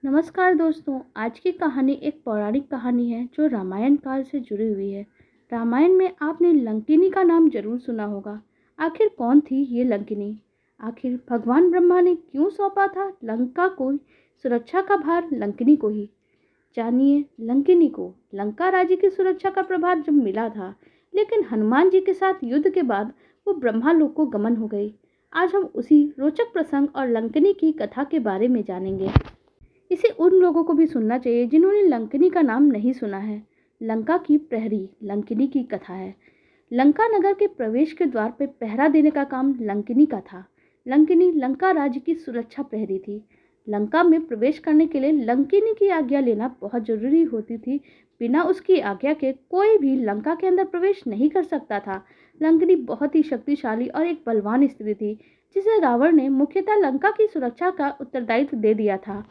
नमस्कार दोस्तों। आज की कहानी एक पौराणिक कहानी है जो रामायण काल से जुड़ी हुई है। रामायण में आपने लंकिनी का नाम जरूर सुना होगा। आखिर कौन थी ये लंकिनी? आखिर भगवान ब्रह्मा ने क्यों सौंपा था लंका को सुरक्षा का भार लंकिनी को ही? जानिए, लंकिनी को लंका राज्य की सुरक्षा का प्रभार जब मिला था, लेकिन हनुमान जी के साथ युद्ध के बाद वो ब्रह्मालोक को गमन हो गई। आज हम उसी रोचक प्रसंग और लंकिनी की कथा के बारे में जानेंगे। इसे उन लोगों को भी सुनना चाहिए जिन्होंने लंकिनी का नाम नहीं सुना है। लंका की प्रहरी लंकिनी की कथा है। लंका नगर के प्रवेश के द्वार पर पहरा देने का काम लंकिनी का था। लंकिनी लंका राज्य की सुरक्षा प्रहरी थी। लंका में प्रवेश करने के लिए लंकिनी की आज्ञा लेना बहुत जरूरी होती थी। बिना उसकी आज्ञा के कोई भी लंका के अंदर प्रवेश नहीं कर सकता था। लंकिनी बहुत ही शक्तिशाली और एक बलवान स्त्री थी, जिसे रावण ने मुख्यतः लंका की सुरक्षा का उत्तरदायित्व दे दिया था।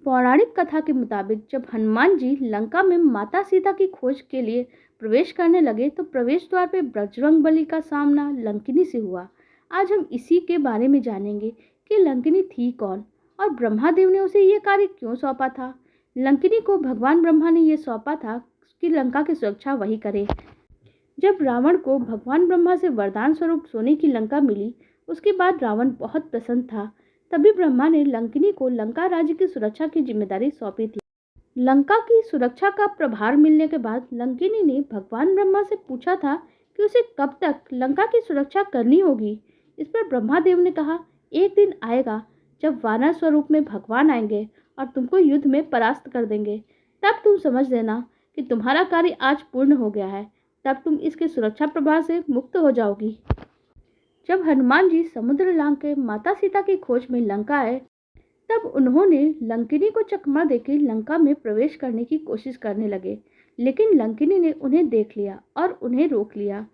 पौराणिक कथा के मुताबिक जब हनुमान जी लंका में माता सीता की खोज के लिए प्रवेश करने लगे तो प्रवेश द्वार पे बजरंगबली का सामना लंकिनी से हुआ। आज हम इसी के बारे में जानेंगे कि लंकिनी थी कौन और ब्रह्मादेव ने उसे ये कार्य क्यों सौंपा था। लंकिनी को भगवान ब्रह्मा ने यह सौंपा था कि लंका की सुरक्षा वही करे। जब रावण को भगवान ब्रह्मा से वरदान स्वरूप सोने की लंका मिली, उसके बाद रावण बहुत प्रसन्न था। तभी ब्रह्मा ने लंकिनी को लंका राज्य की सुरक्षा की जिम्मेदारी सौंपी थी। लंका की सुरक्षा का प्रभार मिलने के बाद लंकिनी ने भगवान ब्रह्मा से पूछा था कि उसे कब तक लंका की सुरक्षा करनी होगी। इस पर ब्रह्मादेव ने कहा, एक दिन आएगा जब वानर स्वरूप में भगवान आएंगे और तुमको युद्ध में परास्त कर देंगे। तब तुम समझ लेना कि तुम्हारा कार्य आज पूर्ण हो गया है। तब तुम इसके सुरक्षा प्रभार से मुक्त हो जाओगी। जब हनुमान जी समुद्र लांघ के माता सीता की खोज में लंका आए, तब उन्होंने लंकिनी को चकमा देकर लंका में प्रवेश करने की कोशिश करने लगे, लेकिन लंकिनी ने उन्हें देख लिया और उन्हें रोक लिया।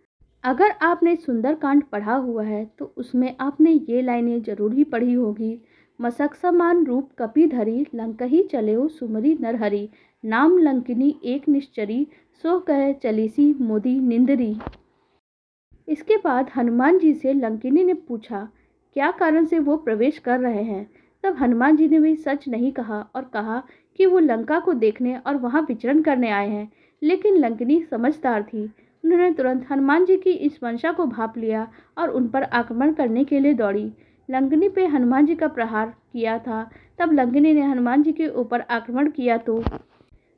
अगर आपने सुंदरकांड पढ़ा हुआ है तो उसमें आपने ये लाइनें जरूर ही पढ़ी होगी। मसक समान रूप कपि धरी, लंकही चलेउ सुमरी नरहरि, नाम लंकिनी एक निश्चरी, सो कह चलीसी मोदी निंदरी। इसके बाद हनुमान जी से लंकिनी ने पूछा क्या कारण से वो प्रवेश कर रहे हैं। तब हनुमान जी ने भी सच नहीं कहा और कहा कि वो लंका को देखने और वहां विचरण करने आए हैं। लेकिन लंकिनी समझदार थी। उन्होंने तुरंत हनुमान जी की इस मंशा को भांप लिया और उन पर आक्रमण करने के लिए दौड़ी। लंकिनी पे हनुमान जी का प्रहार किया था। तब लंकिनी ने हनुमान जी के ऊपर आक्रमण किया तो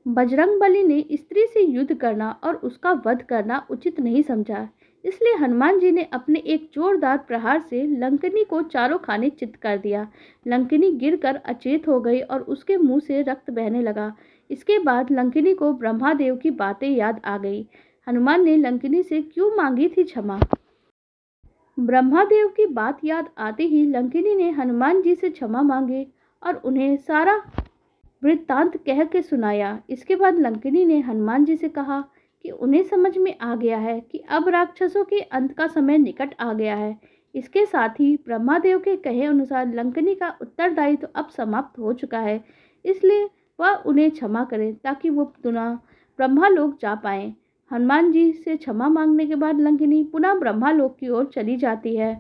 बजरंगबली ने स्त्री से युद्ध करना और उसका वध करना उचित नहीं समझा। इसलिए हनुमान जी ने अपने एक जोरदार प्रहार से लंकिनी को चारों खाने चित्त कर दिया। लंकिनी गिरकर अचेत हो गई और उसके मुंह से रक्त बहने लगा। इसके बाद लंकिनी को ब्रह्मादेव की बातें याद आ गई। हनुमान ने लंकिनी से क्यों मांगी थी क्षमा। ब्रह्मादेव की बात याद आते ही लंकिनी ने हनुमान जी से क्षमा मांगे और उन्हें सारा वृत्तांत कह के सुनाया। इसके बाद लंकिनी ने हनुमान जी से कहा कि उन्हें समझ में आ गया है कि अब राक्षसों के अंत का समय निकट आ गया है। इसके साथ ही ब्रह्मादेव के कहे अनुसार लंकिनी का उत्तरदायित्व अब समाप्त हो चुका है। इसलिए वह उन्हें क्षमा करें ताकि वो पुनः ब्रह्मालोक जा पाए। हनुमान जी से क्षमा मांगने के बाद लंकिनी पुनः ब्रह्मालोक की ओर चली जाती है।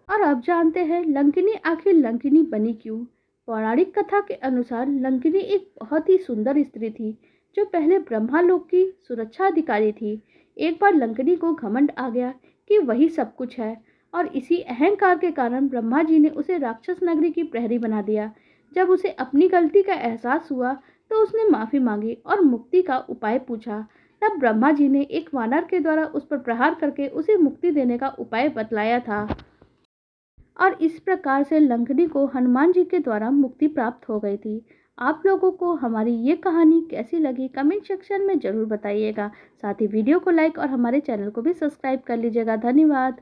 और अब जानते हैं लंकिनी आखिर लंकिनी बनी क्यों। पौराणिक कथा के अनुसार लंकिनी एक बहुत ही सुंदर स्त्री थी जो पहले ब्रह्मालोक की सुरक्षा अधिकारी थी। एक बार लंकिनी को घमंड आ गया कि वही सब कुछ है और इसी अहंकार के कारण ब्रह्मा जी ने उसे राक्षस नगरी की प्रहरी बना दिया। जब उसे अपनी गलती का एहसास हुआ तो उसने माफी मांगी और मुक्ति का उपाय पूछा। तब ब्रह्मा जी ने एक वानर के द्वारा उस पर प्रहार करके उसे मुक्ति देने का उपाय बतलाया था और इस प्रकार से लंकिनी को हनुमान जी के द्वारा मुक्ति प्राप्त हो गई थी। आप लोगों को हमारी ये कहानी कैसी लगी कमेंट सेक्शन में ज़रूर बताइएगा। साथ ही वीडियो को लाइक और हमारे चैनल को भी सब्सक्राइब कर लीजिएगा। धन्यवाद।